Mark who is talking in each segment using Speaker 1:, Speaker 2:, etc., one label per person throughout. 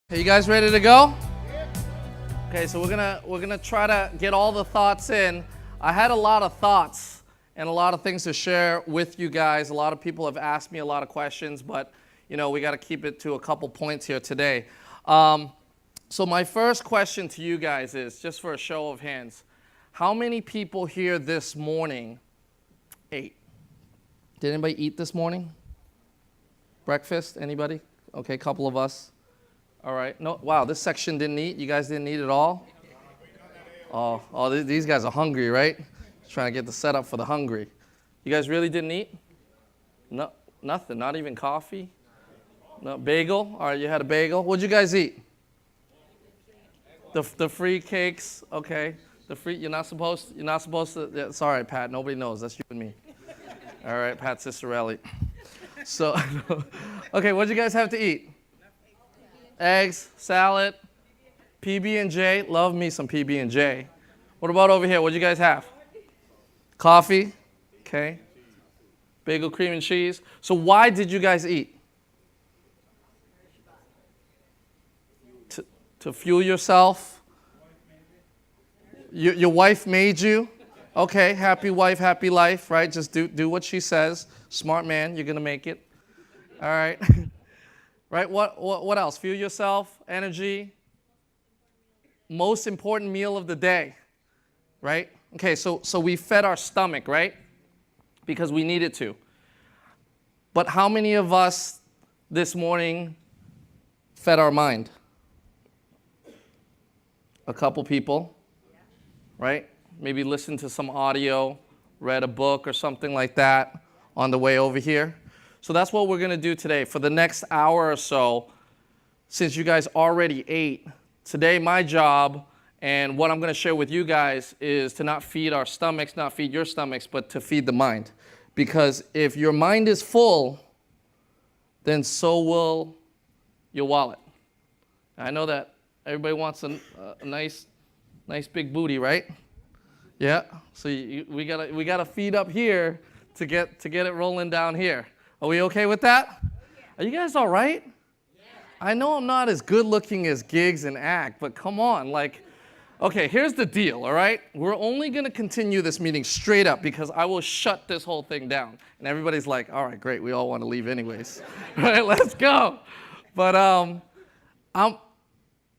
Speaker 1: Are you guys ready to go? Okay, so we're gonna try to get all the thoughts in. I had a lot of thoughts and a lot of things to share with you guys. A lot of people have asked me a lot of questions, but you know we got to keep it to a couple points here today. So my first question to you guys is, just for a show of hands, how many people here this morning ate? Did anybody eat this morning? Breakfast? Anybody? Okay, a couple of us. All right. No. Wow, this section didn't eat. You guys didn't eat at all? Oh, these guys are hungry, right? Just trying to get the setup for the hungry. You guys really didn't eat? No, nothing. Not even coffee? No, bagel? All right, you had a bagel. What'd you guys eat? The free cakes. Okay. The free. You're not supposed to. Yeah, it's all right, Pat. Nobody knows. That's you and me. All right, Pat Cicerelli. So, okay, what'd you guys have to eat? Eggs, salad, PB&J. Love me some PB&J. What about over here? What'd you guys have? Coffee. Okay. Bagel, cream, and cheese. So why did you guys eat? To fuel yourself? Your wife made you? Okay, happy wife, happy life, right? Just do what she says. Smart man, you're going to make it. All right. Right? What else? Fuel yourself, energy. Most important meal of the day, right? Okay, so we fed our stomach, right? Because we needed to. But how many of us this morning fed our mind? A couple people, right? Maybe listened to some audio, read a book or something like that on the way over here. So that's what we're going to do today. For the next hour or so, since you guys already ate, today my job and what I'm going to share with you guys is to not feed our stomachs, not feed your stomachs, but to feed the mind. Because if your mind is full, then so will your wallet. I know that everybody wants a nice big booty, right? Yeah. So we gotta feed up here to get it rolling down here. Are we okay with that? Are you guys all right? Yeah. I know I'm not as good looking as Gigs and Ack, but come on, okay, here's the deal, all right? We're only going to continue this meeting straight up because I will shut this whole thing down. And everybody's like, all right, great, we all want to leave anyways. All right, let's go. But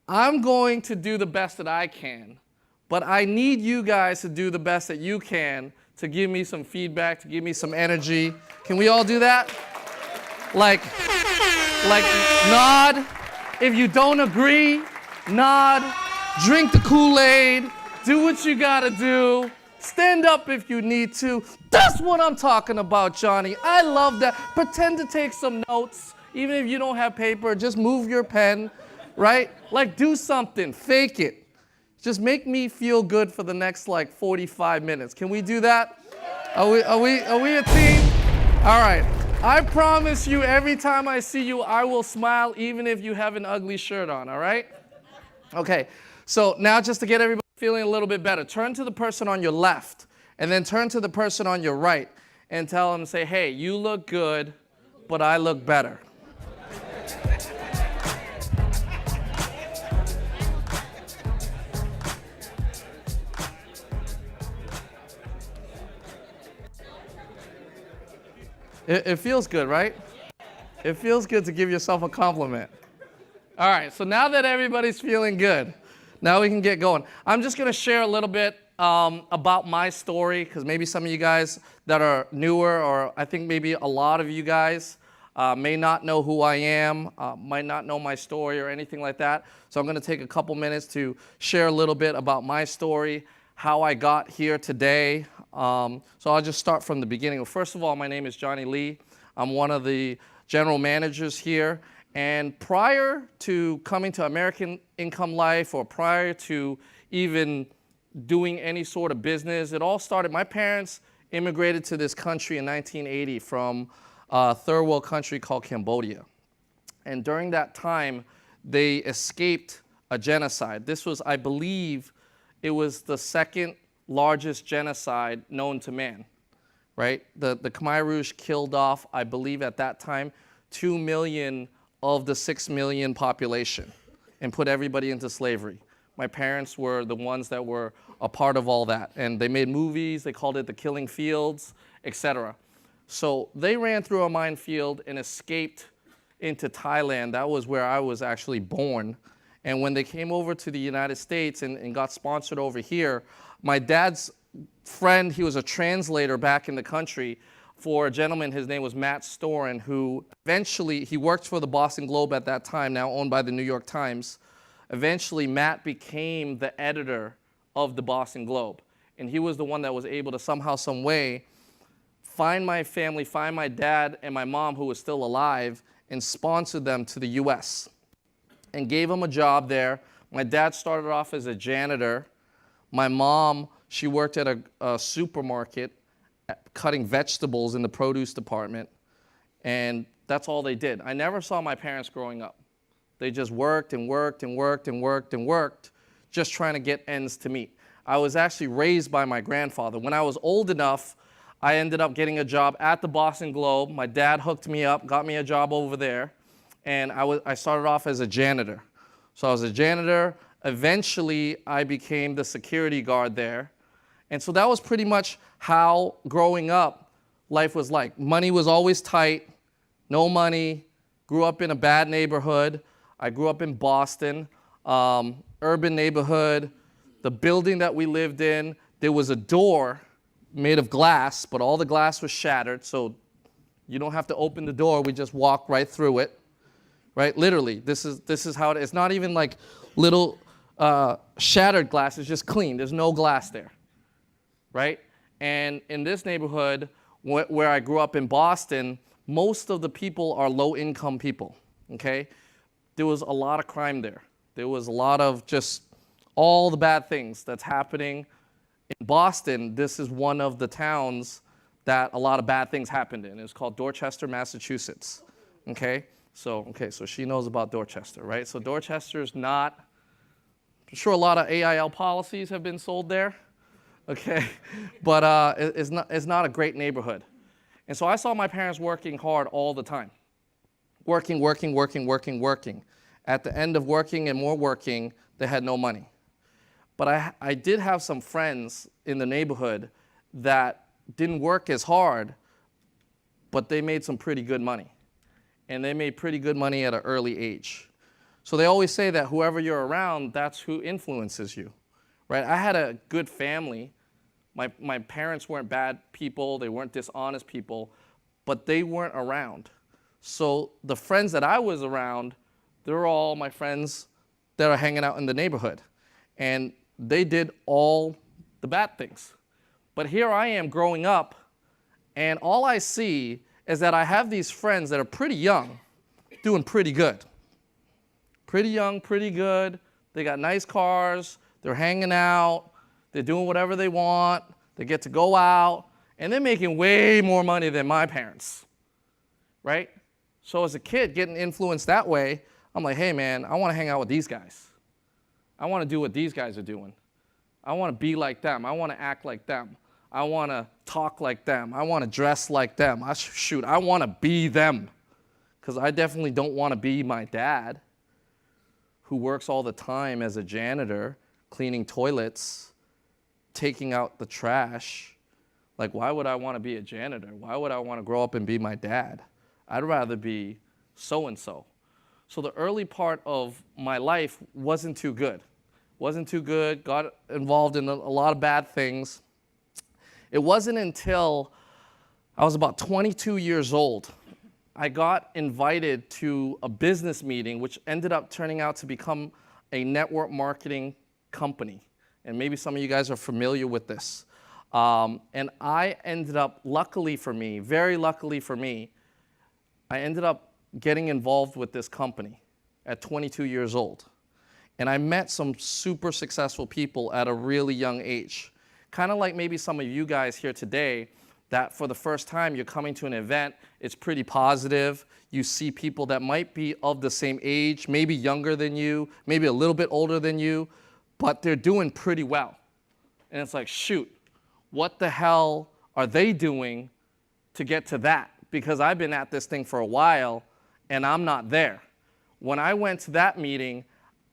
Speaker 1: I'm going to do the best that I can, but I need you guys to do the best that you can to give me some feedback, to give me some energy. Can we all do that? Like nod. If you don't agree, nod. Drink the Kool-Aid. Do what you gotta do. Stand up if you need to. That's what I'm talking about, Johnny. I love that. Pretend to take some notes. Even if you don't have paper, just move your pen, right? Do something. Fake it. Just make me feel good for the next 45 minutes. Can we do that? Are we a team? All right. I promise you every time I see you, I will smile even if you have an ugly shirt on, all right? Okay. So now just to get everybody feeling a little bit better, turn to the person on your left and then turn to the person on your right and tell them, say, hey, you look good, but I look better. It feels good, right? It feels good to give yourself a compliment. All right, so now that everybody's feeling good, now we can get going. I'm just going to share a little bit about my story, because maybe some of you guys that are newer, or I think maybe a lot of you guys may not know who I am, might not know my story or anything like that. So I'm going to take a couple minutes to share a little bit about my story, how I got here today. So I'll just start from the beginning. Well, first of all, my name is Johnny Lee. I'm one of the general managers here. And prior to coming to American Income Life, or prior to even doing any sort of business, it all started, my parents immigrated to this country in 1980 from a third world country called Cambodia. And during that time, they escaped a genocide. This was, I believe, it was the second largest genocide known to man, right? The Khmer Rouge killed off, I believe at that time, 2 million of the 6 million population. and put everybody into slavery. My parents were the ones that were a part of all that. And they made movies, they called it The Killing Fields, etc. So they ran through a minefield and escaped into Thailand. That was where I was actually born. And when they came over to the United States and got sponsored over here, my dad's friend, he was a translator back in the country for a gentleman, his name was Matt Storin, who eventually, he worked for the Boston Globe at that time, now owned by the New York Times. Eventually, Matt became the editor of the Boston Globe. And he was the one that was able to somehow, some way, find my family, find my dad and my mom, who was still alive, and sponsored them to the US and gave them a job there. My dad started off as a janitor. My mom, she worked at a supermarket cutting vegetables in the produce department, and that's all they did. I never saw my parents growing up. They just worked and worked and worked and worked and worked, just trying to get ends to meet. I was actually raised by my grandfather. When I was old enough, I ended up getting a job at the Boston Globe. My dad hooked me up, got me a job over there, and I started off as a janitor. So I was a janitor. Eventually, I became the security guard there. And so that was pretty much how growing up life was like. Money was always tight, no money, grew up in a bad neighborhood. I grew up in Boston, urban neighborhood. The building that we lived in, there was a door made of glass, but all the glass was shattered, so you don't have to open the door, we just walk right through it, right? Literally, this is how it is. It's not even like little shattered glass, it's just clean. There's no glass there, right? And in this neighborhood, where I grew up in Boston, most of the people are low-income people, okay? There was a lot of crime there. There was a lot of just all the bad things that's happening. In Boston, this is one of the towns that a lot of bad things happened in. It's called Dorchester, Massachusetts, okay? So she knows about Dorchester, right? So Dorchester is not, I'm sure a lot of AIL policies have been sold there, okay? But it's not a great neighborhood. And so I saw my parents working hard all the time. Working. At the end of working and more working, they had no money. But I did have some friends in the neighborhood that didn't work as hard, but they made some pretty good money. And they made pretty good money at an early age. So they always say that whoever you're around, that's who influences you, right? I had a good family. My parents weren't bad people, they weren't dishonest people, but they weren't around. So the friends that I was around, they're all my friends that are hanging out in the neighborhood. And they did all the bad things. But here I am growing up, and all I see is that I have these friends that are pretty young, doing pretty good. Pretty young, pretty good. They got nice cars, they're hanging out, they're doing whatever they want, they get to go out, and they're making way more money than my parents, right? So as a kid, getting influenced that way, I'm like, hey man, I want to hang out with these guys. I want to do what these guys are doing. I want to be like them. I want to act like them. I want to talk like them. I want to dress like them. I want to be them. Because I definitely don't want to be my dad, who works all the time as a janitor, cleaning toilets, taking out the trash. Like, why would I want to be a janitor? Why would I want to grow up and be my dad? I'd rather be so-and-so. So the early part of my life wasn't too good. Got involved in a lot of bad things. It wasn't until I was about 22 years old, I got invited to a business meeting, which ended up turning out to become a network marketing company. And maybe some of you guys are familiar with this. And I ended up, luckily for me, very luckily for me, I ended up getting involved with this company at 22 years old. And I met some super successful people at a really young age. Kind of like maybe some of you guys here today, that for the first time you're coming to an event, it's pretty positive. You see people that might be of the same age, maybe younger than you, maybe a little bit older than you, but they're doing pretty well. And it's like, shoot, what the hell are they doing to get to that? Because I've been at this thing for a while and I'm not there. When I went to that meeting,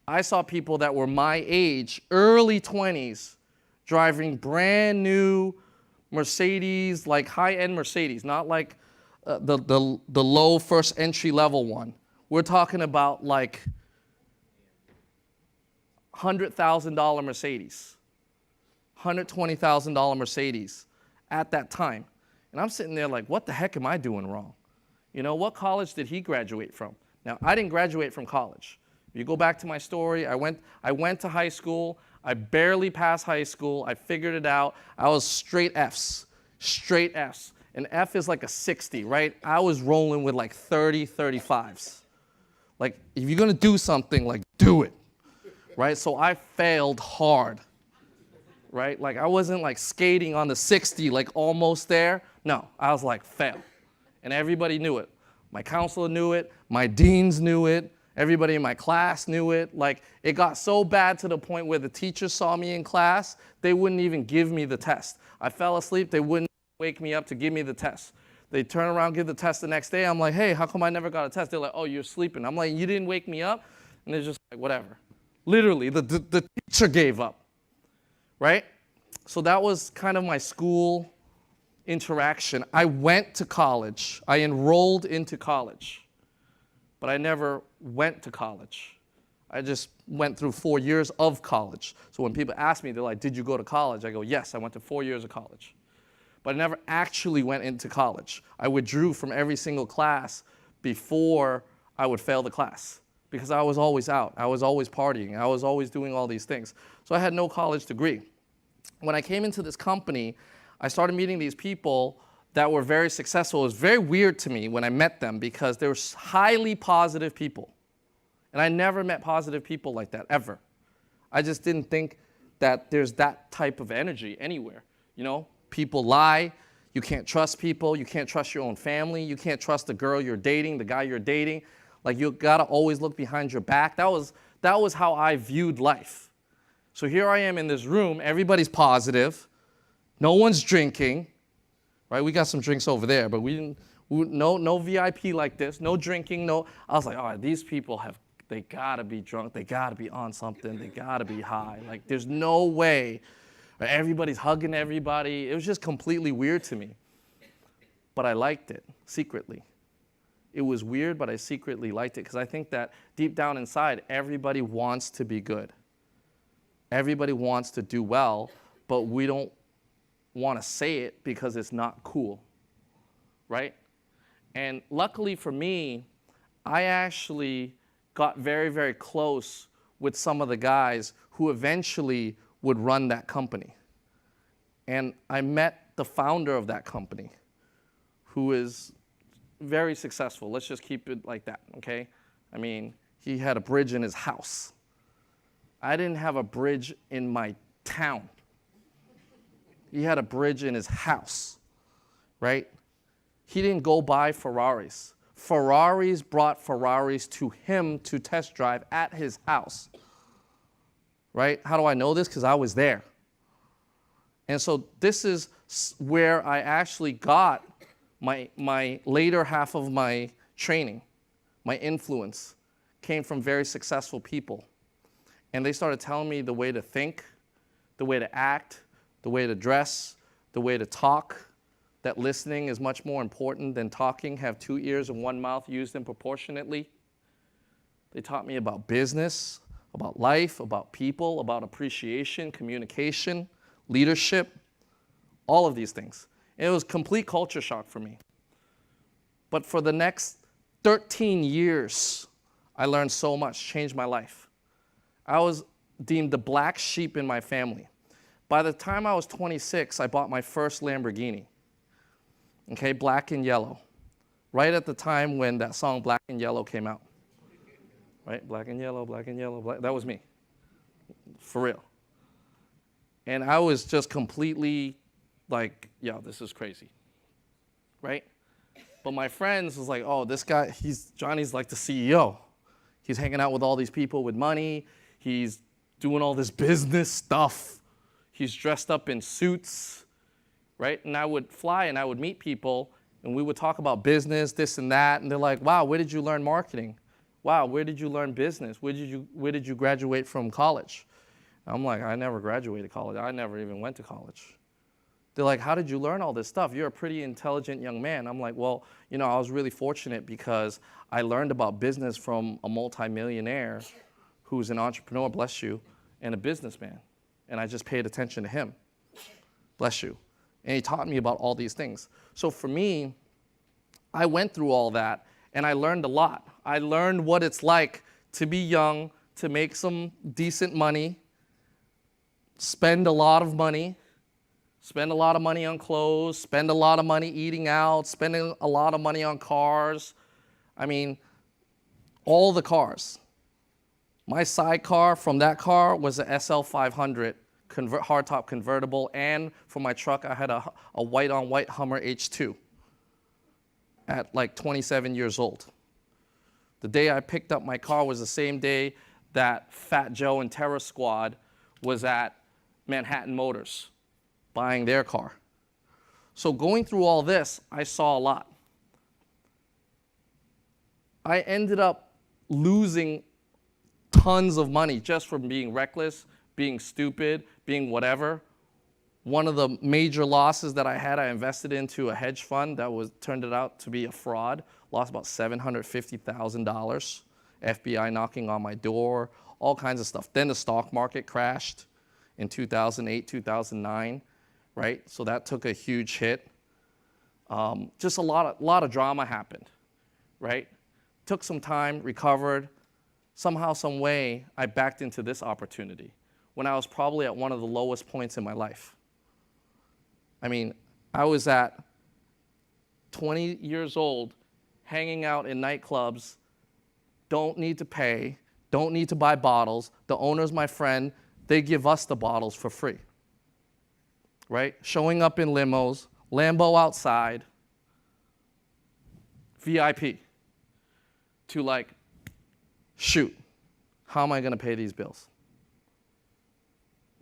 Speaker 1: I saw people that were my age, early 20s, driving brand new Mercedes, like high-end Mercedes, not like the low first entry level one. We're talking about like $100,000 Mercedes, $120,000 Mercedes at that time. And I'm sitting there like, what the heck am I doing wrong? You know, what college did he graduate from? Now, I didn't graduate from college. If you go back to my story, I went to high school. I barely passed high school. I figured it out. I was straight Fs. An F is like a 60, right? I was rolling with like 30, 35s. Like, if you're going to do something, like, do it, right? So I failed hard, right? Like, I wasn't like skating on the 60, like almost there. No, I was like, fail. And everybody knew it. My counselor knew it. My deans knew it. Everybody in my class knew it. Like, it got so bad to the point where the teachers saw me in class, they wouldn't even give me the test. I fell asleep, they wouldn't wake me up to give me the test. They turn around, give the test the next day. I'm like, hey, how come I never got a test? They're like, oh, you're sleeping. I'm like, you didn't wake me up? And they're just like, whatever. Literally, the teacher gave up, right? So that was kind of my school interaction. I went to college. I enrolled into college. But I never went to college. I just went through 4 years of college. So when people ask me, they're like, did you go to college? I go, yes, I went to 4 years of college. But I never actually went into college. I withdrew from every single class before I would fail the class because I was always out. I was always partying. I was always doing all these things. So I had no college degree. When I came into this company, I started meeting these people that were very successful. It was very weird to me when I met them because they were highly positive people. And I never met positive people like that, ever. I just didn't think that there's that type of energy anywhere. You know, people lie. You can't trust people. You can't trust your own family. You can't trust the girl you're dating, the guy you're dating. Like, you gotta always look behind your back. That was how I viewed life. So here I am in this room. Everybody's positive. No one's drinking. Right, we got some drinks over there, but no VIP like this, no drinking, no. I was like, all right, these people they gotta be drunk, they gotta be on something, they gotta be high. Like, there's no way. Right, everybody's hugging everybody. It was just completely weird to me. But I liked it, secretly. It was weird, but I secretly liked it because I think that deep down inside, everybody wants to be good. Everybody wants to do well, but we don't want to say it because it's not cool, right? And luckily for me, I actually got very, very close with some of the guys who eventually would run that company. And I met the founder of that company, who is very successful. Let's just keep it like that, okay? I mean, he had a bridge in his house. I didn't have a bridge in my town. He had a bridge in his house, right? He didn't go buy Ferraris. Ferraris brought Ferraris to him to test drive at his house, right? How do I know this? Because I was there. And so this is where I actually got my later half of my training. My influence came from very successful people. And they started telling me the way to think, the way to act, the way to dress, the way to talk, that listening is much more important than talking, have 2 ears and 1 mouth, use them proportionately. They taught me about business, about life, about people, about appreciation, communication, leadership, all of these things. And it was complete culture shock for me. But for the next 13 years, I learned so much, changed my life. I was deemed the black sheep in my family. By the time I was 26, I bought my first Lamborghini, okay, black and yellow, right at the time when that song Black and Yellow came out, right? Black and yellow, black and yellow, black. That was me, for real. And I was just completely like, yo, this is crazy, right? But my friends was like, oh, this guy, Johnny's like the CEO. He's hanging out with all these people with money. He's doing all this business stuff. He's dressed up in suits, right? And I would fly and I would meet people and we would talk about business, this and that. And they're like, wow, where did you learn marketing? wow, where did you learn business? Where did you graduate from college? I'm like, I never graduated college. I never even went to college. They're like, how did you learn all this stuff? You're a pretty intelligent young man. I'm like, well, I was really fortunate because I learned about business from a multimillionaire who's an entrepreneur, bless you, and a businessman. And I just paid attention to him, bless you. And he taught me about all these things. So for me, I went through all that, and I learned a lot. I learned what it's like to be young, to make some decent money, spend a lot of money on clothes, spend a lot of money eating out, spending a lot of money on cars. I mean, all the cars. My sidecar from that car was a SL500 hardtop convertible, and for my truck, I had a white-on-white Hummer H2 at like 27 years old. The day I picked up my car was the same day that Fat Joe and Terror Squad was at Manhattan Motors buying their car. So going through all this, I saw a lot. I ended up losing tons of money just from being reckless, being stupid, being whatever. One of the major losses that I had, I invested into a hedge fund that turned it out to be a fraud. Lost about $750,000. FBI knocking on my door, all kinds of stuff. Then the stock market crashed in 2008, 2009, right? So that took a huge hit. Just a lot of drama happened, right? Took some time, recovered. Somehow, some way, I backed into this opportunity when I was probably at one of the lowest points in my life. I mean, I was at 20 years old, hanging out in nightclubs, don't need to pay, don't need to buy bottles. The owner's my friend. They give us the bottles for free, right? Showing up in limos, Lambo outside, VIP, to like, shoot, how am I going to pay these bills?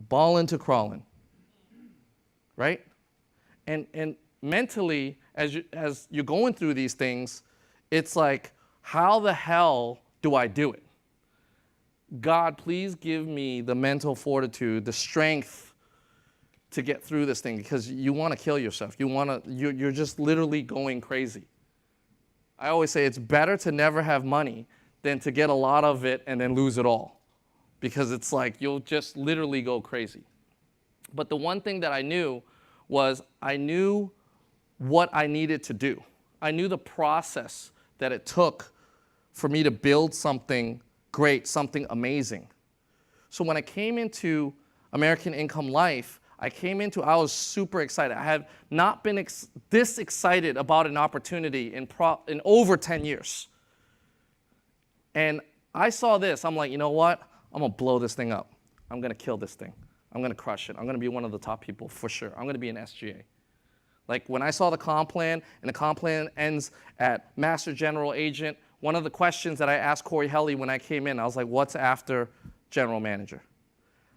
Speaker 1: Ballin' to crawling, right? And mentally, as you're going through these things, it's like, how the hell do I do it? God, please give me the mental fortitude, the strength to get through this thing, because you want to kill yourself. You're just literally going crazy. I always say it's better to never have money than to get a lot of it and then lose it all, because it's like you'll just literally go crazy. But the one thing that I knew was I knew what I needed to do. I knew the process that it took for me to build something great, something amazing. So when I came into American Income Life, I was super excited. I had not been this excited about an opportunity in over 10 years. And I saw this, I'm like, you know what? I'm gonna blow this thing up. I'm gonna kill this thing. I'm gonna crush it. I'm gonna be one of the top people for sure. I'm gonna be an SGA. Like when I saw the comp plan, and the comp plan ends at Master General Agent, one of the questions that I asked Corey Helly when I came in, I was like, what's after General Manager?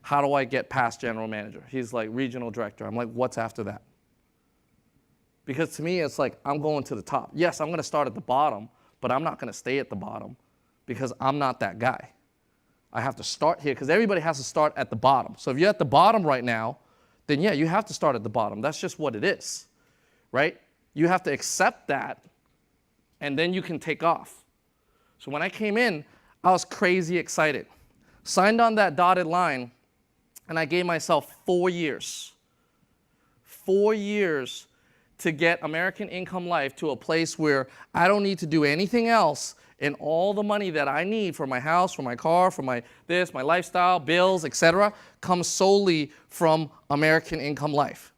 Speaker 1: How do I get past General Manager? He's like, Regional Director. I'm like, what's after that? Because to me, it's like, I'm going to the top. Yes, I'm gonna start at the bottom, but I'm not gonna stay at the bottom because I'm not that guy. I have to start here, because everybody has to start at the bottom. So if you're at the bottom right now, then yeah, you have to start at the bottom. That's just what it is, right? You have to accept that, and then you can take off. So when I came in, I was crazy excited. Signed on that dotted line, and I gave myself 4 years. 4 years to get American Income Life to a place where I don't need to do anything else, and all the money that I need for my house, for my car, for my lifestyle, bills, etc., comes solely from American Income Life.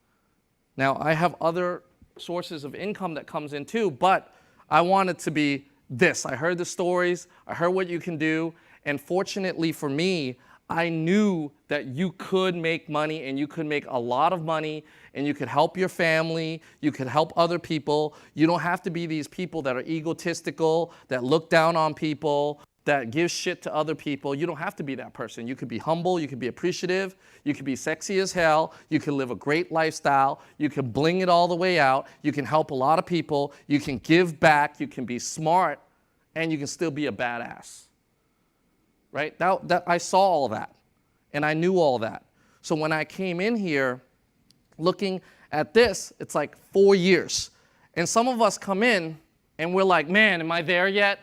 Speaker 1: Now, I have other sources of income that comes in too, but I want it to be this. I heard the stories, I heard what you can do, and fortunately for me, I knew that you could make money, and you could make a lot of money, and you could help your family, you could help other people. You don't have to be these people that are egotistical, that look down on people, that give shit to other people. You don't have to be that person. You could be humble, you could be appreciative, you could be sexy as hell, you can live a great lifestyle, you can bling it all the way out, you can help a lot of people, you can give back, you can be smart, and you can still be a badass, right? That I saw all that, and I knew all that. So when I came in here looking at this, it's like 4 years. And some of us come in, and we're like, man, am I there yet?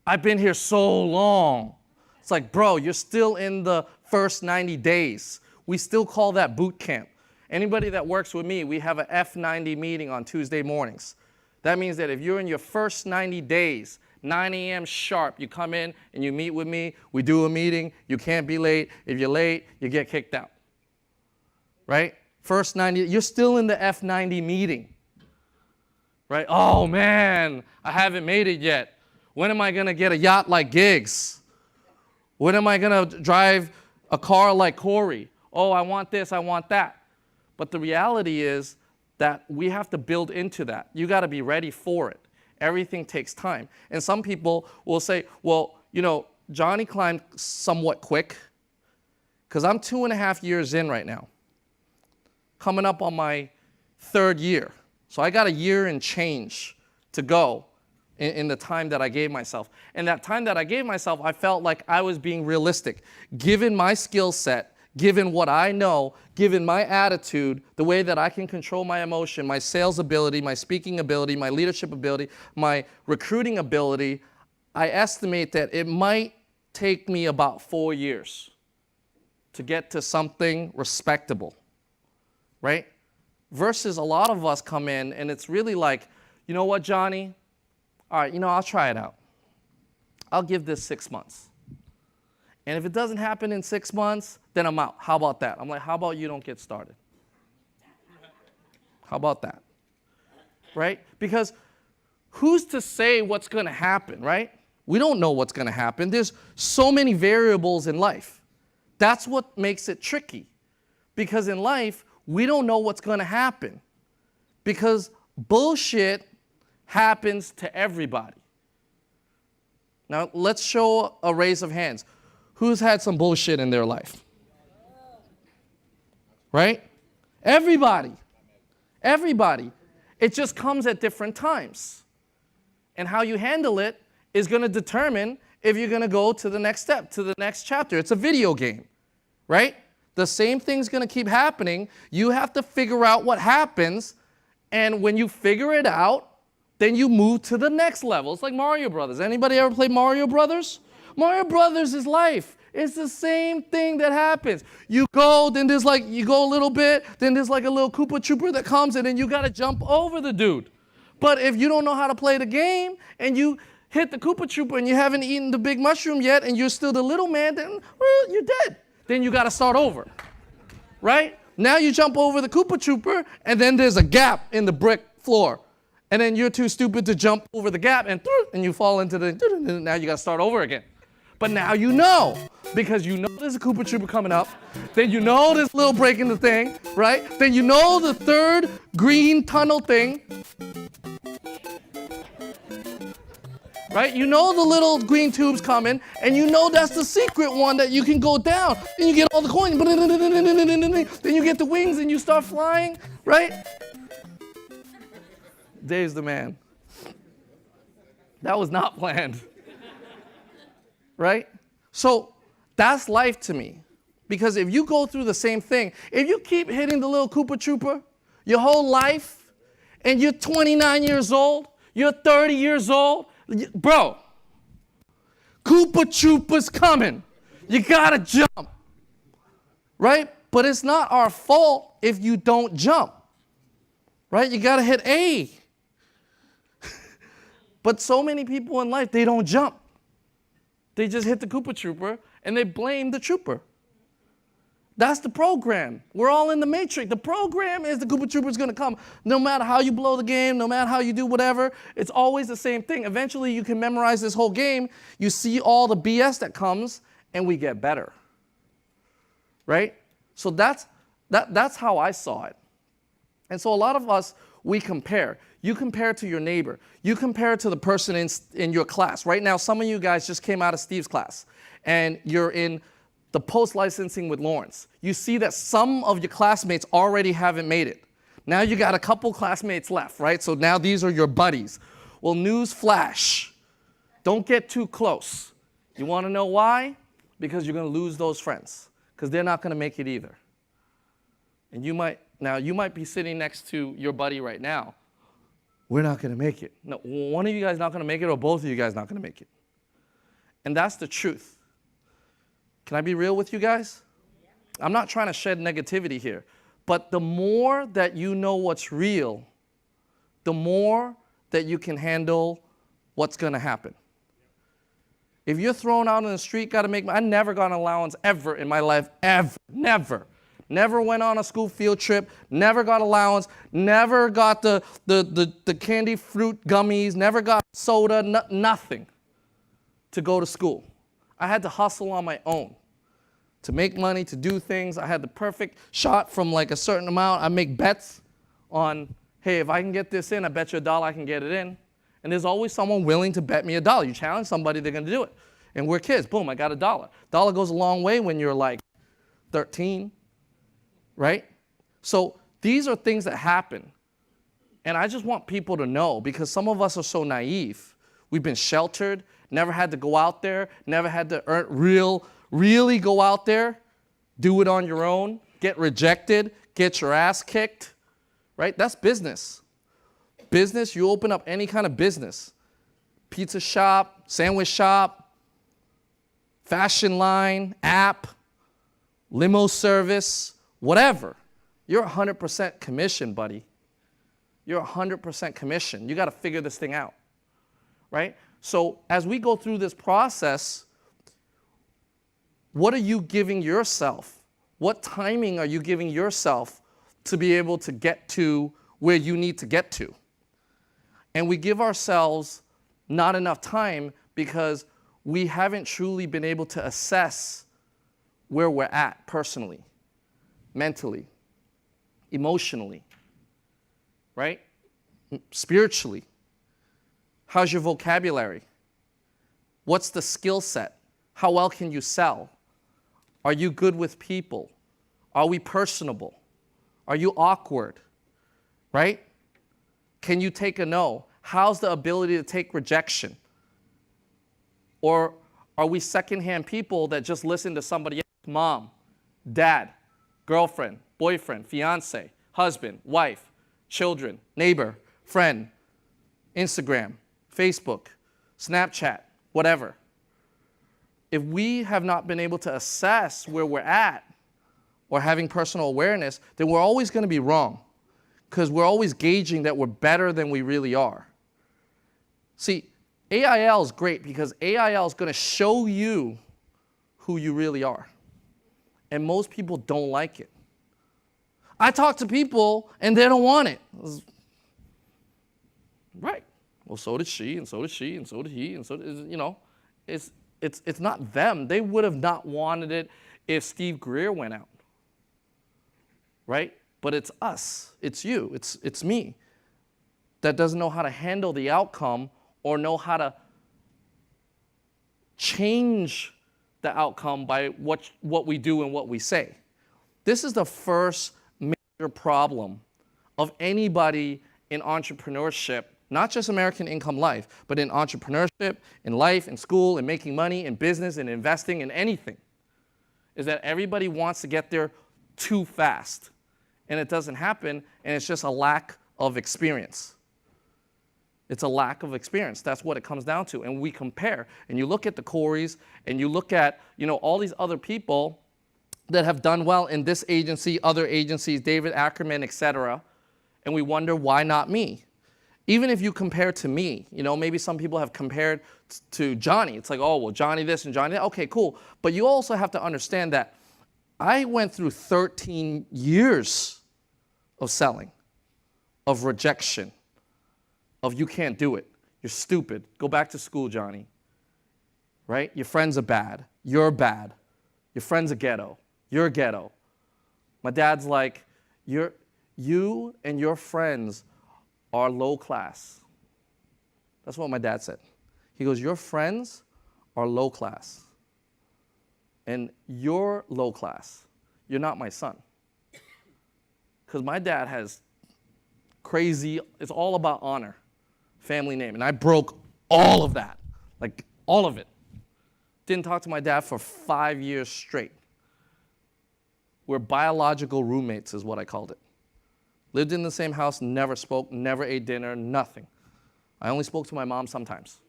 Speaker 1: I've been here so long. It's like, bro, you're still in the first 90 days. We still call that boot camp. Anybody that works with me, we have an F90 meeting on Tuesday mornings. That means that if you're in your first 90 days, 9 a.m. sharp, you come in and you meet with me, we do a meeting, you can't be late. If you're late, you get kicked out, right? First 90, you're still in the F90 meeting, right? Oh man, I haven't made it yet. When am I gonna get a yacht like Giggs? When am I gonna drive a car like Corey? Oh, I want this, I want that. But the reality is that we have to build into that. You gotta be ready for it. Everything takes time. And some people will say, well, you know, Johnny climbed somewhat quick, because I'm 2.5 years in right now, coming up on my 3rd year. So I got a year and change to go in the time that I gave myself. And that time that I gave myself, I felt like I was being realistic. Given my skill set, given what I know, given my attitude, the way that I can control my emotion, my sales ability, my speaking ability, my leadership ability, my recruiting ability, I estimate that it might take me about 4 years to get to something respectable, right? Versus a lot of us come in and it's really like, you know what, Johnny? All right, you know, I'll try it out. I'll give this 6 months. And if it doesn't happen in 6 months, then I'm out. How about that? I'm like, how about you don't get started? How about that? Right? Because who's to say what's going to happen, right? We don't know what's going to happen. There's so many variables in life. That's what makes it tricky. Because in life, we don't know what's going to happen. Because bullshit happens to everybody. Now, let's show a raise of hands. Who's had some bullshit in their life? Right? Everybody. Everybody. It just comes at different times. And how you handle it is going to determine if you're going to go to the next step, to the next chapter. It's a video game, right? The same thing's going to keep happening. You have to figure out what happens, and when you figure it out, then you move to the next level. It's like Mario Brothers. Anybody ever played Mario Brothers? Mario Brothers is life. It's the same thing that happens. You go, then there's like, you go a little bit, then there's like a little Koopa Trooper that comes, and then you got to jump over the dude. But if you don't know how to play the game, and you hit the Koopa Trooper, and you haven't eaten the big mushroom yet, and you're still the little man, then, well, you're dead. Then you got to start over, right? Now you jump over the Koopa Trooper, and then there's a gap in the brick floor. And then you're too stupid to jump over the gap, and you fall into the, now you got to start over again. But now you know, because you know there's a Koopa Trooper coming up, then you know there's a little break in the thing, right? Then you know the 3rd green tunnel thing, right? You know the little green tube's coming, and you know that's the secret one that you can go down. Then you get all the coins, then you get the wings and you start flying, right? Dave's the man. That was not planned. Right? So that's life to me. Because if you go through the same thing, if you keep hitting the little Koopa Trooper your whole life, and you're 29 years old, you're 30 years old, bro, Koopa Trooper's coming. You gotta jump. Right? But it's not our fault if you don't jump. Right? You gotta hit A. But so many people in life, they don't jump. They just hit the Koopa Trooper, and they blame the trooper. That's the program. We're all in the matrix. The program is the Koopa Trooper's going to come. No matter how you blow the game, no matter how you do whatever, it's always the same thing. Eventually, you can memorize this whole game. You see all the BS that comes, and we get better. Right? So that's how I saw it. And so a lot of us, we compare. You compare to your neighbor. You compare to the person in your class. Right now, some of you guys just came out of Steve's class, and you're in the post-licensing with Lawrence. You see that some of your classmates already haven't made it. Now you got a couple classmates left, right? So now these are your buddies. Well, news flash. Don't get too close. You want to know why? Because you're going to lose those friends, because they're not going to make it either. And you might be sitting next to your buddy right now. We're not going to make it. No, one of you guys not going to make it, or both of you guys not going to make it. And that's the truth. Can I be real with you guys? I'm not trying to shed negativity here, but the more that you know what's real, the more that you can handle what's going to happen. If you're thrown out on the street, got to make money. I never got an allowance ever in my life, ever, never. Never went on a school field trip, never got allowance, never got the candy fruit gummies, never got soda, nothing to go to school. I had to hustle on my own to make money, to do things. I had the perfect shot from like a certain amount. I make bets on, hey, if I can get this in, I bet you $1 I can get it in. And there's always someone willing to bet me $1. You challenge somebody, they're going to do it. And we're kids. Boom, I got $1. $1 goes a long way when you're like 13, right? So these are things that happen. And I just want people to know, because some of us are so naive. We've been sheltered, never had to go out there, never had to really go out there, do it on your own, get rejected, get your ass kicked, right? That's business. Business, you open up any kind of business, pizza shop, sandwich shop, fashion line, app, limo service, whatever. You're 100% commission, buddy. You're 100% commission. You got to figure this thing out, right? So as we go through this process, what are you giving yourself? What timing are you giving yourself to be able to get to where you need to get to? And we give ourselves not enough time because we haven't truly been able to assess where we're at personally, mentally, emotionally, right? Spiritually. How's your vocabulary? What's the skill set? How well can you sell? Are you good with people? Are we personable? Are you awkward? Right? Can you take a no? How's the ability to take rejection? Or are we secondhand people that just listen to somebody else? Mom, dad, girlfriend, boyfriend, fiance, husband, wife, children, neighbor, friend, Instagram, Facebook, Snapchat, whatever. If we have not been able to assess where we're at or having personal awareness, then we're always going to be wrong, because we're always gauging that we're better than we really are. See, AIL is great because AIL is going to show you who you really are. And most people don't like it. I talk to people and they don't want it. Right. Well, so did she, and so did she, and so did he, and so did, you know, it's not them. They would have not wanted it if Steve Greer went out. Right? But it's us. It's you. It's me that doesn't know how to handle the outcome or know how to change the outcome by what we do and what we say. This is the first major problem of anybody in entrepreneurship, not just American Income Life, but in entrepreneurship, in life, in school, in making money, in business, in investing, in anything, is that everybody wants to get there too fast. And it doesn't happen, and it's just a lack of experience. It's a lack of experience. That's what it comes down to. And we compare. And you look at the Coreys, and you look at, you know, all these other people that have done well in this agency, other agencies, David Ackerman, etc. And we wonder, why not me? Even if you compare to me, you know, maybe some people have compared to Johnny. It's like, oh, well, Johnny this and Johnny that. Okay, cool. But you also have to understand that I went through 13 years of selling, of rejection, of you can't do it. You're stupid. Go back to school, Johnny. Right? Your friends are bad. You're bad. Your friends are ghetto. You're ghetto. My dad's like, you and your friends are low class. That's what my dad said. He goes, your friends are low class. And you're low class. You're not my son. Because my dad has crazy, it's all about honor, family name. And I broke all of that. like all of it. Didn't talk to my dad for 5 years straight. We're biological roommates is what I called it. Lived in the same house, never spoke, never ate dinner, nothing. I only spoke to my mom sometimes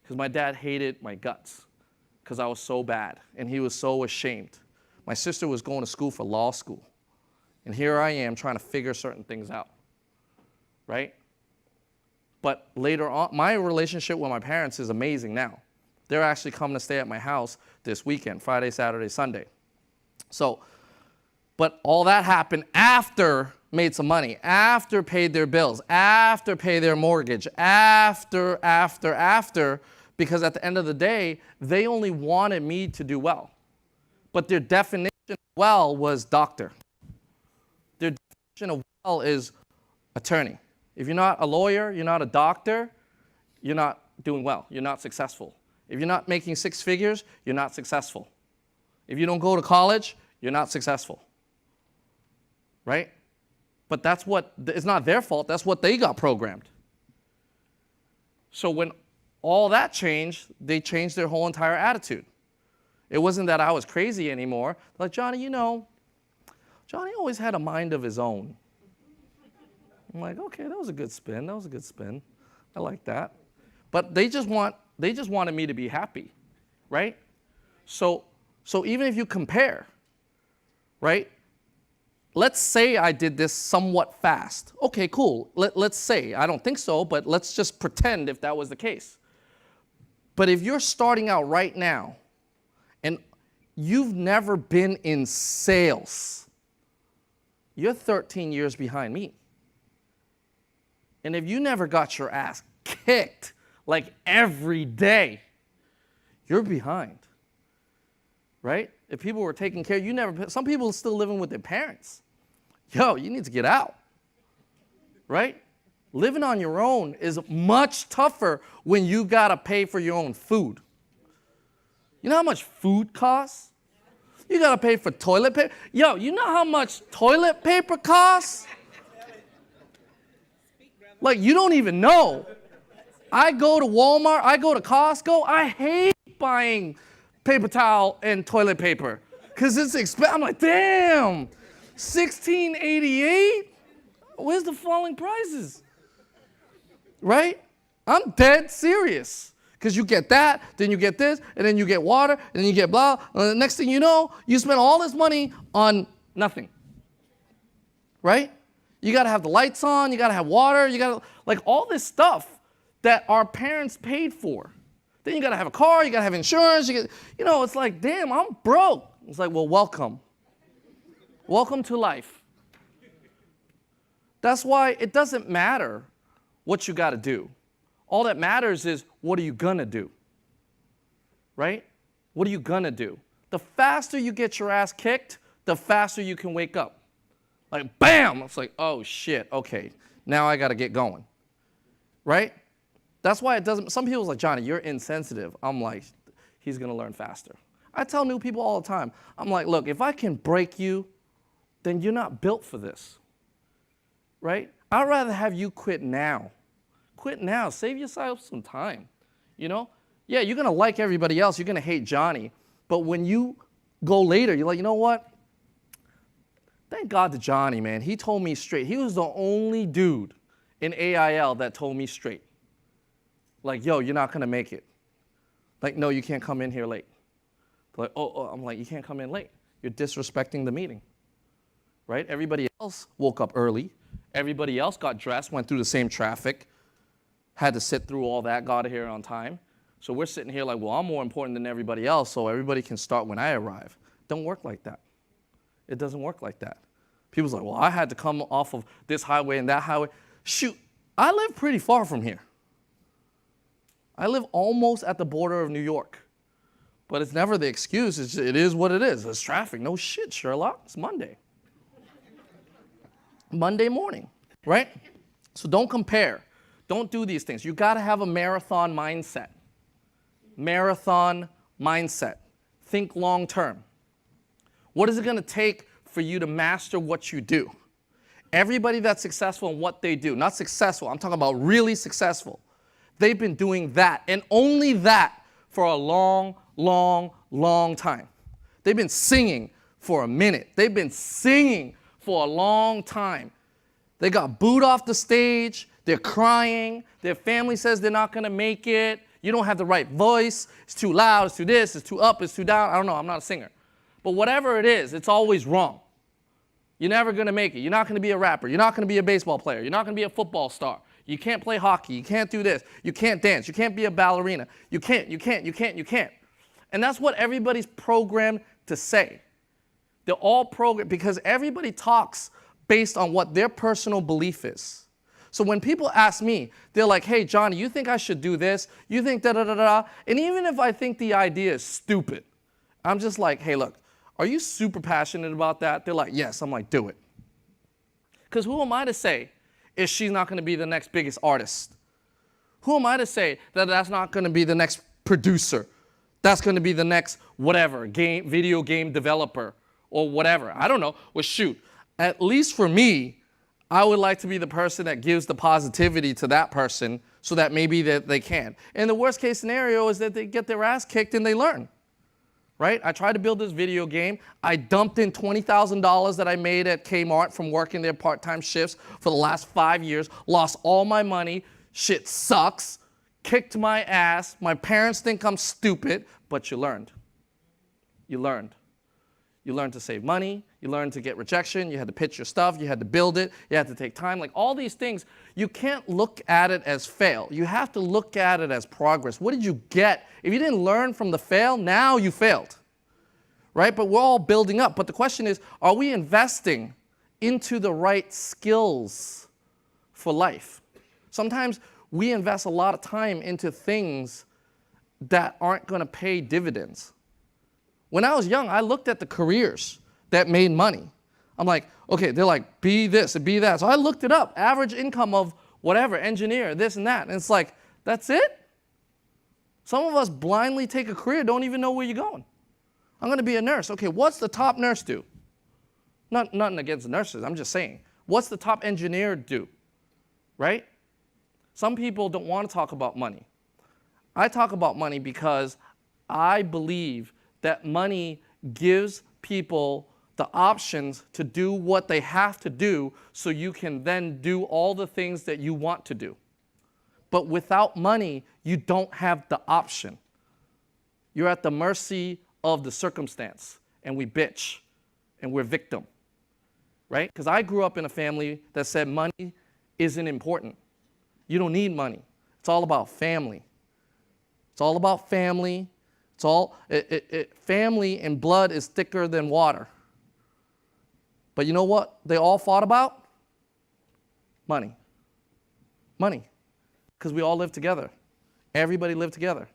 Speaker 1: because my dad hated my guts because I was so bad and he was so ashamed. My sister was going to school for law school, and here I am trying to figure certain things out, right? But later on, my relationship with my parents is amazing now. They're actually coming to stay at my house this weekend, Friday, Saturday, Sunday. So, but all that happened after made some money, after paid their bills, after paid their mortgage, after, because at the end of the day, they only wanted me to do well. But their definition of well was doctor. Their definition of well is attorney. If you're not a lawyer, you're not a doctor, you're not doing well, you're not successful. If you're not making 6 figures, you're not successful. If you don't go to college, you're not successful. Right? But that's what, it's not their fault, that's what they got programmed. So when all that changed, they changed their whole entire attitude. It wasn't that I was crazy anymore. Like, Johnny, you know, Johnny always had a mind of his own. I'm like, okay, that was a good spin, that was a good spin. I like that. But they just wanted me to be happy, right? So even if you compare, right? Let's say I did this somewhat fast. Okay, cool. Let's say, I don't think so, but let's just pretend if that was the case. But if you're starting out right now and you've never been in sales, you're 13 years behind me. And if you never got your ass kicked like every day, you're behind, right? If people were taking care, some people are still living with their parents. Yo, you need to get out, right? Living on your own is much tougher when you gotta pay for your own food. You know how much food costs? You gotta pay for toilet paper. Yo, you know how much toilet paper costs? Like, you don't even know. I go to Walmart, I go to Costco, I hate buying paper towel and toilet paper because it's expensive. I'm like, damn, $16.88? Where's the falling prices? Right? I'm dead serious because you get that, then you get this, and then you get water, and then you get blah. And the next thing you know, you spend all this money on nothing. Right? You got to have the lights on, you got to have water, you got to, like all this stuff that our parents paid for. Then you got to have a car, you got to have insurance, it's like, damn, I'm broke. It's like, well, welcome. Welcome to life. That's why it doesn't matter what you got to do. All that matters is what are you going to do? Right? What are you going to do? The faster you get your ass kicked, the faster you can wake up. Like, bam! It's like, oh, shit, okay, now I got to get going. Right? That's why it doesn't, some people's like, Johnny, you're insensitive. I'm like, he's going to learn faster. I tell new people all the time, I'm like, look, if I can break you, then you're not built for this. Right? I'd rather have you quit now. Quit now. Save yourself some time. You know? Yeah, you're going to like everybody else. You're going to hate Johnny. But when you go later, you're like, you know what? Thank God to Johnny, man. He told me straight. He was the only dude in AIL that told me straight. Like, yo, you're not going to make it. Like, no, you can't come in here late. They're like, oh, I'm like, you can't come in late. You're disrespecting the meeting. Right? Everybody else woke up early. Everybody else got dressed, went through the same traffic, had to sit through all that, got here on time. So we're sitting here like, well, I'm more important than everybody else, so everybody can start when I arrive. Don't work like that. It doesn't work like that. People's like, well, I had to come off of this highway and that highway. Shoot, I live pretty far from here. I live almost at the border of New York. But it's never the excuse. It is what it is. It's traffic. No shit, Sherlock. It's Monday. Monday morning, right? So don't compare. Don't do these things. You got to have a marathon mindset. Marathon mindset. Think long term. What is it going to take for you to master what you do? Everybody that's successful in what they do, not successful, I'm talking about really successful. They've been doing that and only that for a long, long, long time. They've been singing for a minute. They've been singing for a long time. They got booed off the stage. They're crying. Their family says they're not going to make it. You don't have the right voice. It's too loud. It's too this. It's too up. It's too down. I don't know. I'm not a singer. But whatever it is, it's always wrong. You're never going to make it. You're not going to be a rapper. You're not going to be a baseball player. You're not going to be a football star. You can't play hockey. You can't do this. You can't dance. You can't be a ballerina. You can't. And that's what everybody's programmed to say. They're all programmed because everybody talks based on what their personal belief is. So when people ask me, they're like, hey, Johnny, you think I should do this? You think da-da-da-da? And even if I think the idea is stupid, I'm just like, hey, look, are you super passionate about that? They're like, yes. I'm like, do it. Because who am I to say if she's not going to be the next biggest artist? Who am I to say that that's not going to be the next producer? That's going to be the next whatever, video game developer or whatever. I don't know. Well, shoot, at least for me, I would like to be the person that gives the positivity to that person so that maybe that they can. And the worst case scenario is that they get their ass kicked and they learn. Right? I tried to build this video game. I dumped in $20,000 that I made at Kmart from working their part-time shifts for the last 5 years, lost all my money, shit sucks, kicked my ass, my parents think I'm stupid, but you learned. You learned. You learned to save money, you learned to get rejection, you had to pitch your stuff, you had to build it, you had to take time. Like all these things, you can't look at it as fail. You have to look at it as progress. What did you get? If you didn't learn from the fail, now you failed. Right? But we're all building up. But the question is, are we investing into the right skills for life? Sometimes we invest a lot of time into things that aren't going to pay dividends. When I was young, I looked at the careers that made money. I'm like, okay, they're like, be this and be that. So I looked it up, average income of whatever, engineer, this and that. And it's like, that's it? Some of us blindly take a career, don't even know where you're going. I'm going to be a nurse. Okay, what's the top nurse do? Nothing against the nurses, I'm just saying. What's the top engineer do? Right? Some people don't want to talk about money. I talk about money because I believe that money gives people the options to do what they have to do so you can then do all the things that you want to do. But without money, you don't have the option. You're at the mercy of the circumstance, and we bitch, and we're victim, right? Because I grew up in a family that said money isn't important. You don't need money. It's all about family. It's all about family. It's all, family and blood is thicker than water. But you know what they all fought about? Money. Money. Because we all lived together. Everybody lived together.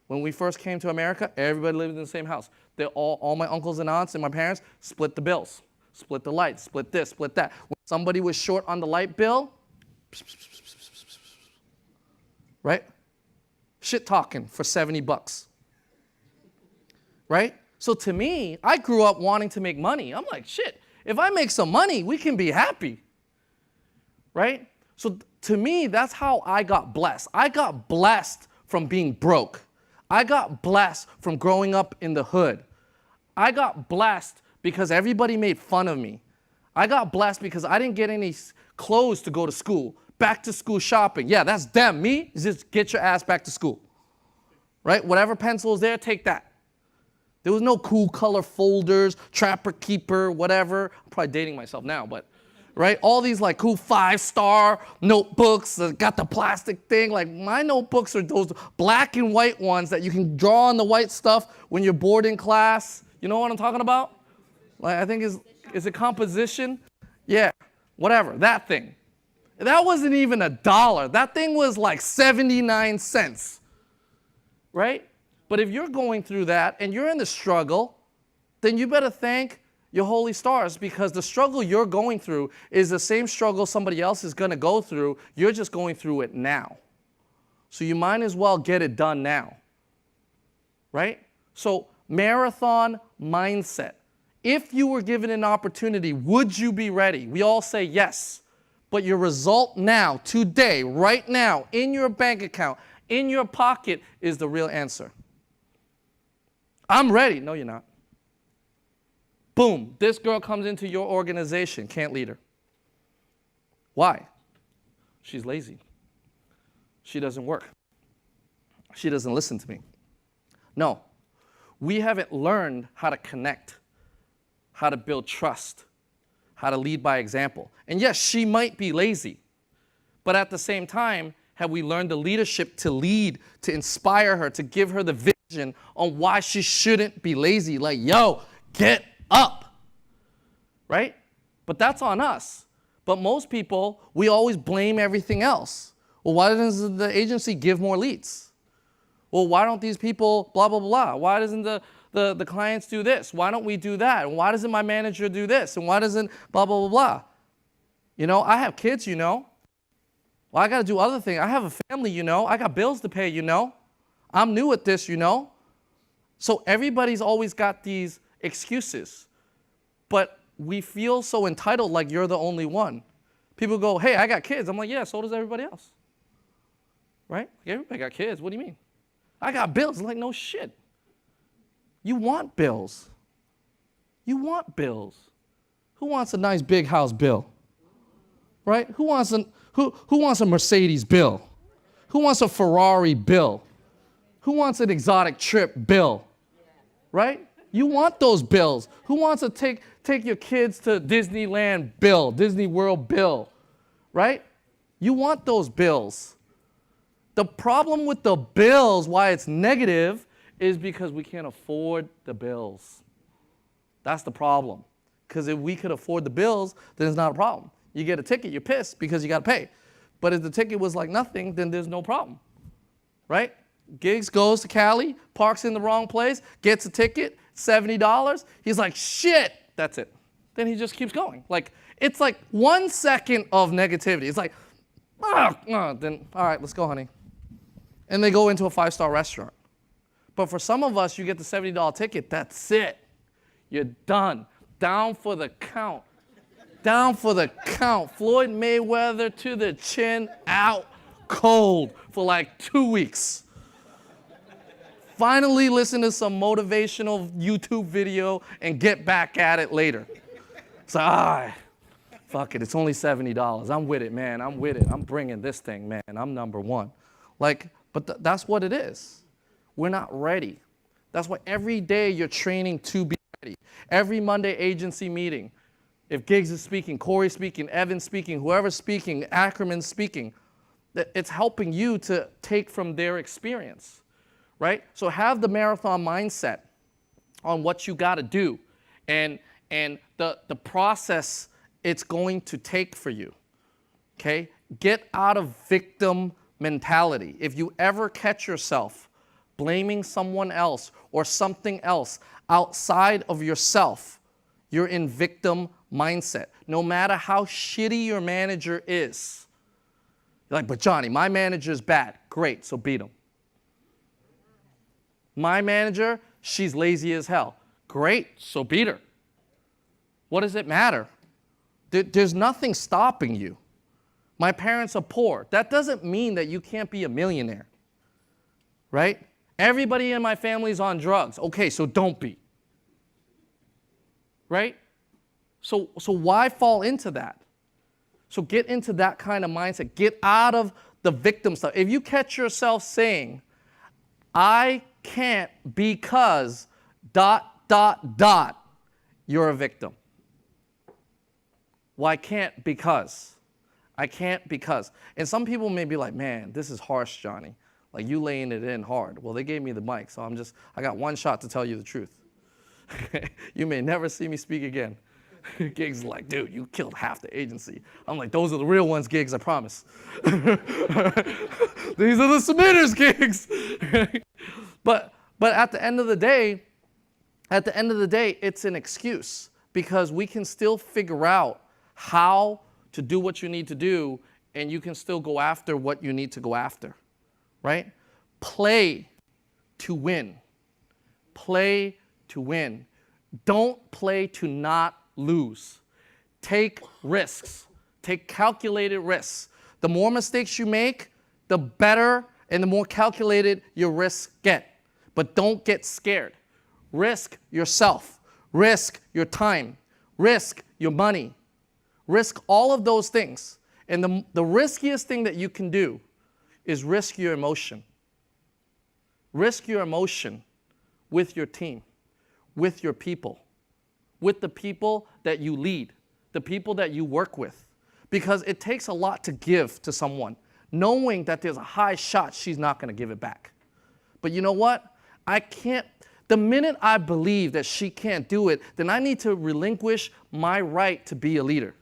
Speaker 1: When we first came to America, everybody lived in the same house. All my uncles and aunts and my parents split the bills, split the lights, split this, split that. When somebody was short on the light bill, right? Shit talking for $70. Right? So to me, I grew up wanting to make money. I'm like, shit, if I make some money, we can be happy. Right? So to me, that's how I got blessed. I got blessed from being broke. I got blessed from growing up in the hood. I got blessed because everybody made fun of me. I got blessed because I didn't get any clothes to go to school. Back to school shopping. Yeah, that's them. Me, just get your ass back to school. Right? Whatever pencil is there, take that. There was no cool color folders, Trapper Keeper, whatever. I'm probably dating myself now, but, right? All these like cool 5-star notebooks that got the plastic thing. Like my notebooks are those black and white ones that you can draw on the white stuff when you're bored in class. You know what I'm talking about? Like I think is it composition? Yeah, whatever, that thing. That wasn't even $1. That thing was like 79 cents, right? But if you're going through that and you're in the struggle, then you better thank your holy stars because the struggle you're going through is the same struggle somebody else is going to go through. You're just going through it now. So you might as well get it done now, right? So marathon mindset. If you were given an opportunity, would you be ready? We all say yes. But your result now, today, right now, in your bank account, in your pocket, is the real answer. I'm ready. No, you're not. Boom, this girl comes into your organization. Can't lead her. Why? She's lazy. She doesn't work. She doesn't listen to me. No, we haven't learned how to connect, how to build trust, how to lead by example. And yes, she might be lazy, but at the same time, have we learned the leadership to lead, to inspire her, to give her the vision on why she shouldn't be lazy? Like, yo, get up, right? But that's on us. But most people, we always blame everything else. Well, why doesn't the agency give more leads? Well, why don't these people blah, blah, blah? Why doesn't the clients do this? Why don't we do that? And why doesn't my manager do this? And why doesn't blah, blah, blah, blah? You know, I have kids, you know. Well, I got to do other things. I have a family, you know. I got bills to pay, you know. I'm new at this, you know. So everybody's always got these excuses. But we feel so entitled like you're the only one. People go, hey, I got kids. I'm like, yeah, so does everybody else. Right? Everybody got kids. What do you mean? I got bills. I'm like, no shit. You want bills. You want bills. Who wants a nice big house bill? Right? Who wants a Mercedes bill? Who wants a Ferrari bill? Who wants an exotic trip bill? Right? You want those bills. Who wants to take your kids to Disneyland bill, Disney World bill? Right? You want those bills. The problem with the bills, why it's negative, is because we can't afford the bills. That's the problem. Because if we could afford the bills, then it's not a problem. You get a ticket, you're pissed because you got to pay. But if the ticket was like nothing, then there's no problem. Right? Giggs goes to Cali, parks in the wrong place, gets a ticket, $70. He's like, shit, that's it. Then he just keeps going. Like, it's like 1 second of negativity. It's like, then, all right, let's go, honey. And they go into a 5-star restaurant. But for some of us, you get the $70 ticket, that's it. You're done. Down for the count. Down for the count. Floyd Mayweather to the chin, out cold for like 2 weeks. Finally listen to some motivational YouTube video and get back at it later. It's like, fuck it, it's only $70. I'm with it, man. I'm with it. I'm bringing this thing, man. I'm number one. Like, but that's what it is. We're not ready. That's why every day you're training to be ready. Every Monday agency meeting, if Giggs is speaking, Corey's speaking, Evan's speaking, whoever's speaking, Ackerman's speaking, it's helping you to take from their experience, right? So have the marathon mindset on what you got to do and the process it's going to take for you, okay? Get out of victim mentality. If you ever catch yourself blaming someone else or something else outside of yourself, you're in victim mindset. No matter how shitty your manager is. You're like, but Johnny, my manager's bad. Great, so beat him. My manager, she's lazy as hell. Great, so beat her. What does it matter? There's nothing stopping you. My parents are poor. That doesn't mean that you can't be a millionaire, right? Everybody in my family's on drugs. Okay, so don't be, right? So why fall into that? So get into that kind of mindset. Get out of the victim stuff. If you catch yourself saying, I can't because ... you're a victim. Well, I can't because. I can't because. And some people may be like, man, this is harsh, Johnny. Like, you laying it in hard. Well, they gave me the mic, so I got one shot to tell you the truth. You may never see me speak again. Giggs is like, dude, you killed half the agency. I'm like, those are the real ones, Giggs, I promise. These are the submitters, Giggs. But at the end of the day, it's an excuse because we can still figure out how to do what you need to do, and you can still go after what you need to go after, right? Play to win. Play to win. Don't play to not lose. Take risks. Take calculated risks. The more mistakes you make, the better and the more calculated your risks get. But don't get scared. Risk yourself. Risk your time. Risk your money. Risk all of those things. And the riskiest thing that you can do is risk your emotion. Risk your emotion with your team, with your people, with the people that you lead, the people that you work with. Because it takes a lot to give to someone, knowing that there's a high shot she's not going to give it back. But you know what? The minute I believe that she can't do it, then I need to relinquish my right to be a leader.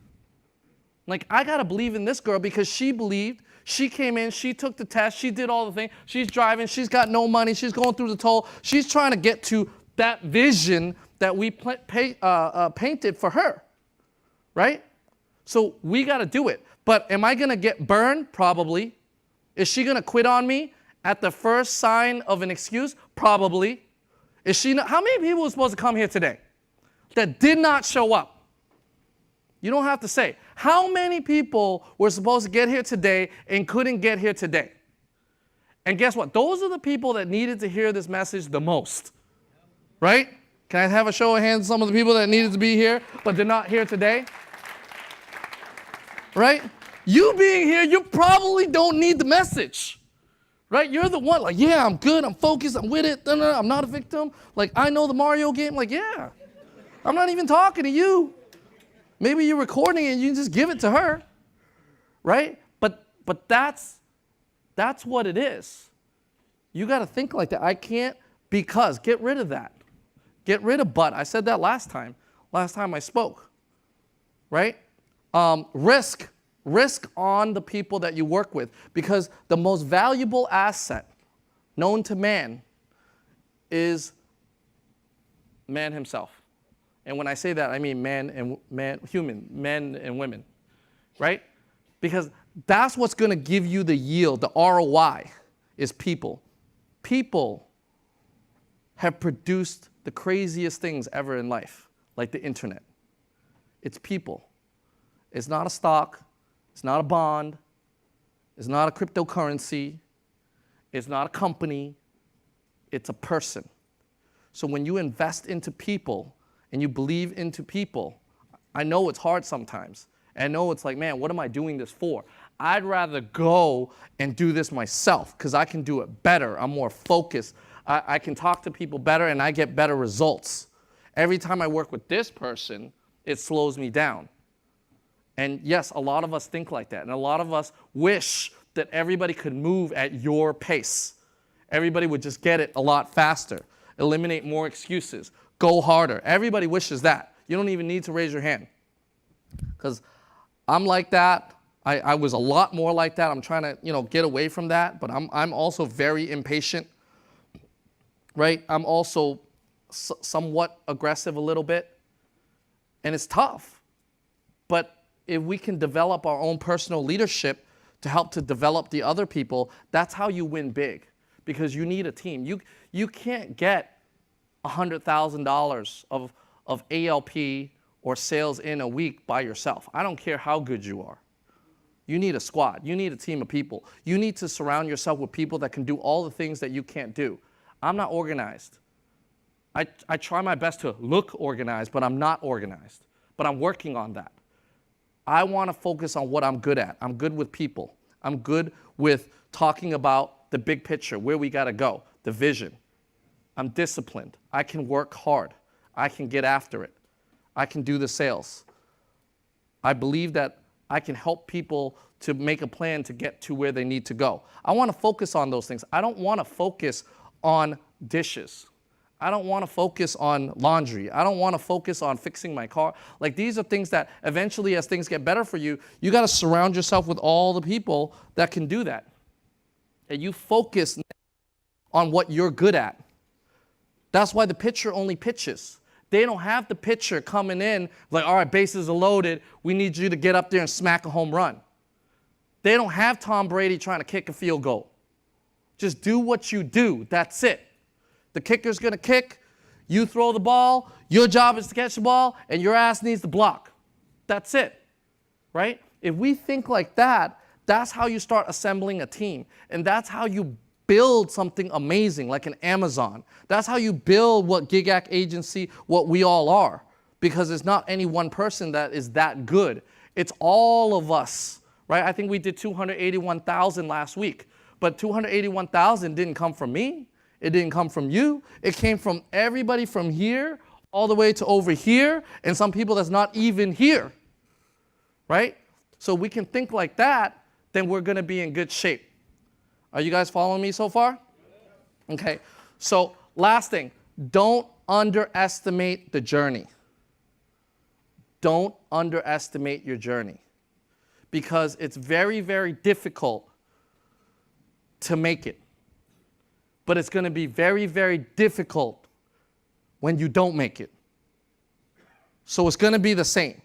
Speaker 1: Like, I got to believe in this girl because she believed, she came in, she took the test, she did all the things, she's driving, she's got no money, she's going through the toll, she's trying to get to that vision that we painted for her, right? So we got to do it. But am I going to get burned? Probably. Is she going to quit on me at the first sign of an excuse? Probably. Is she not? How many people were supposed to come here today that did not show up? You don't have to say. How many people were supposed to get here today and couldn't get here today? And guess what? Those are the people that needed to hear this message the most, right? Can I have a show of hands, some of the people that needed to be here but did not here today? Right? You being here, you probably don't need the message. Right? You're the one like, yeah, I'm good, I'm focused, I'm with it, I'm not a victim. Like, I know the Mario game. Like, yeah, I'm not even talking to you. Maybe you're recording it and you just give it to her. Right? But that's what it is. You got to think like that. I can't because. Get rid of that. Get rid of but. I said that last time I spoke. Right? Risk on the people that you work with, because the most valuable asset known to man is man himself. And when I say that, I mean men and women, right? Because that's what's going to give you the yield, the ROI, is people. People have produced the craziest things ever in life, like the internet. It's people. It's not a stock. It's not a bond. It's not a cryptocurrency. It's not a company. It's a person. So when you invest into people and you believe into people, I know it's hard sometimes. I know it's like, man, what am I doing this for? I'd rather go and do this myself because I can do it better. I'm more focused. I can talk to people better and I get better results. Every time I work with this person, it slows me down. And yes, a lot of us think like that. And a lot of us wish that everybody could move at your pace. Everybody would just get it a lot faster, eliminate more excuses, go harder. Everybody wishes that. You don't even need to raise your hand. Because I'm like that. I was a lot more like that. I'm trying to, get away from that. But I'm also very impatient, right? I'm also somewhat aggressive a little bit. And it's tough. But if we can develop our own personal leadership to help to develop the other people, that's how you win big, because you need a team. You can't get $100,000 of ALP or sales in a week by yourself. I don't care how good you are. You need a squad. You need a team of people. You need to surround yourself with people that can do all the things that you can't do. I'm not organized. I try my best to look organized, but I'm not organized. But I'm working on that. I want to focus on what I'm good at. I'm good with people. I'm good with talking about the big picture, where we got to go, the vision. I'm disciplined. I can work hard. I can get after it. I can do the sales. I believe that I can help people to make a plan to get to where they need to go. I want to focus on those things. I don't want to focus on dishes. I don't want to focus on laundry. I don't want to focus on fixing my car. Like, these are things that eventually, as things get better for you, you got to surround yourself with all the people that can do that. And you focus on what you're good at. That's why the pitcher only pitches. They don't have the pitcher coming in like, all right, bases are loaded. We need you to get up there and smack a home run. They don't have Tom Brady trying to kick a field goal. Just do what you do. That's it. The kicker's going to kick. You throw the ball. Your job is to catch the ball, and your ass needs to block. That's it, right? If we think like that, that's how you start assembling a team. And that's how you build something amazing like an Amazon. That's how you build what GigAc Agency, what we all are. Because it's not any one person that is that good. It's all of us, right? I think we did 281,000 last week. But 281,000 didn't come from me. It didn't come from you. It came from everybody from here all the way to over here and some people that's not even here, right? So we can think like that, then we're going to be in good shape. Are you guys following me so far? Okay. So last thing, don't underestimate the journey. Don't underestimate your journey because it's very, very difficult to make it. But it's going to be very, very difficult when you don't make it. So it's going to be the same.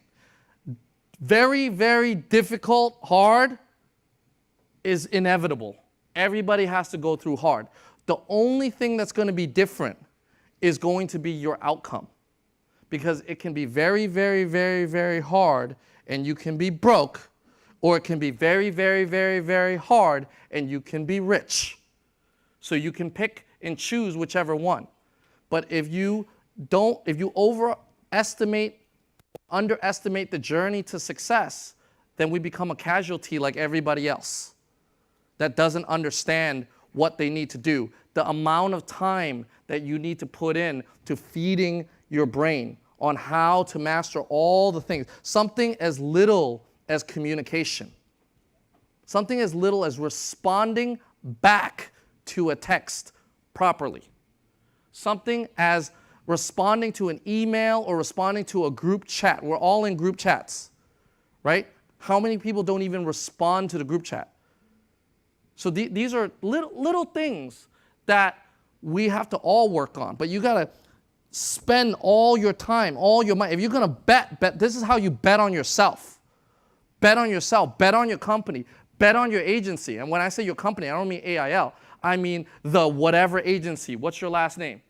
Speaker 1: Very, very difficult, hard is inevitable. Everybody has to go through hard. The only thing that's going to be different is going to be your outcome. Because it can be very, very, very, very hard and you can be broke, or it can be very, very, very, very hard and you can be rich. So you can pick and choose whichever one. But if you underestimate the journey to success, then we become a casualty like everybody else that doesn't understand what they need to do. The amount of time that you need to put in to feeding your brain on how to master all the things. Something as little as communication. Something as little as responding back to a text properly. Something as responding to an email or responding to a group chat. We're all in group chats, right? How many people don't even respond to the group chat? So these are little things that we have to all work on. But you got to spend all your time, all your money. If you're going to bet, this is how you bet on yourself. Bet on yourself. Bet on your company. Bet on your agency. And when I say your company, I don't mean AIL. I mean the whatever agency. What's your last name?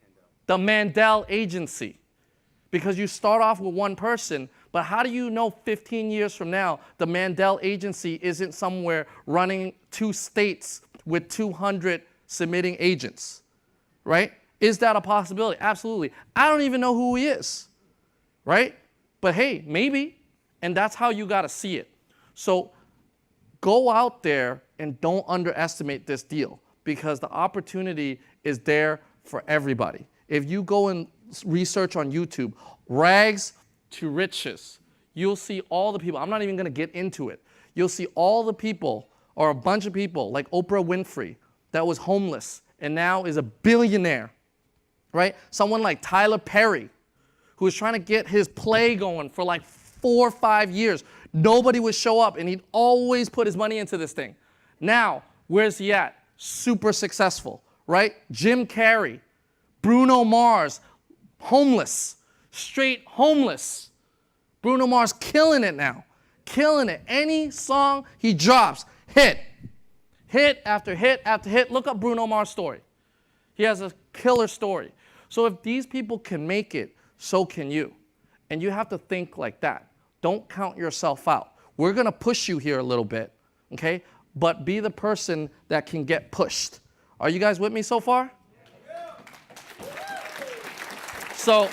Speaker 1: The Mandel Agency. Because you start off with one person, but how do you know 15 years from now the Mandel Agency isn't somewhere running 2 states with 200 submitting agents, right? Is that a possibility? Absolutely. I don't even know who he is, right? But hey, maybe, and that's how you got to see it. So go out there and don't underestimate this deal because the opportunity is there for everybody. If you go and research on YouTube, rags to riches, you'll see all the people. I'm not even going to get into it. You'll see all the people or a bunch of people like Oprah Winfrey that was homeless and now is a billionaire, right? Someone like Tyler Perry, who was trying to get his play going for like 4 or 5 years. Nobody would show up, and he'd always put his money into this thing. Now, where's he at? Super successful, right? Jim Carrey, Bruno Mars, homeless, straight homeless. Bruno Mars killing it now, killing it. Any song he drops, hit. Hit after hit after hit. Look up Bruno Mars' story. He has a killer story. So if these people can make it, so can you. And you have to think like that. Don't count yourself out. We're going to push you here a little bit, okay? But be the person that can get pushed. Are you guys with me so far? So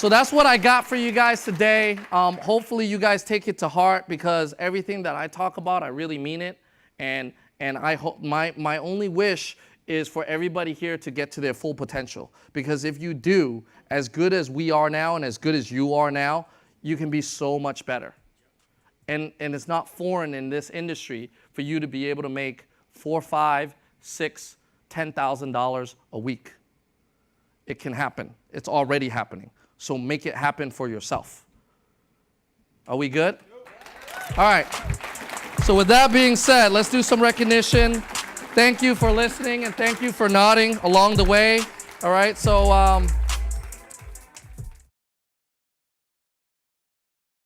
Speaker 1: that's what I got for you guys today. Hopefully you guys take it to heart because everything that I talk about, I really mean it. And I hope my only wish is for everybody here to get to their full potential. Because if you do, as good as we are now and as good as you are now, you can be so much better. And it's not foreign in this industry for you to be able to make $4, $5, $6, $10,000 a week. It can happen. It's already happening. So make it happen for yourself. Are we good? All right. So with that being said, let's do some recognition. Thank you for listening and thank you for nodding along the way. All right. So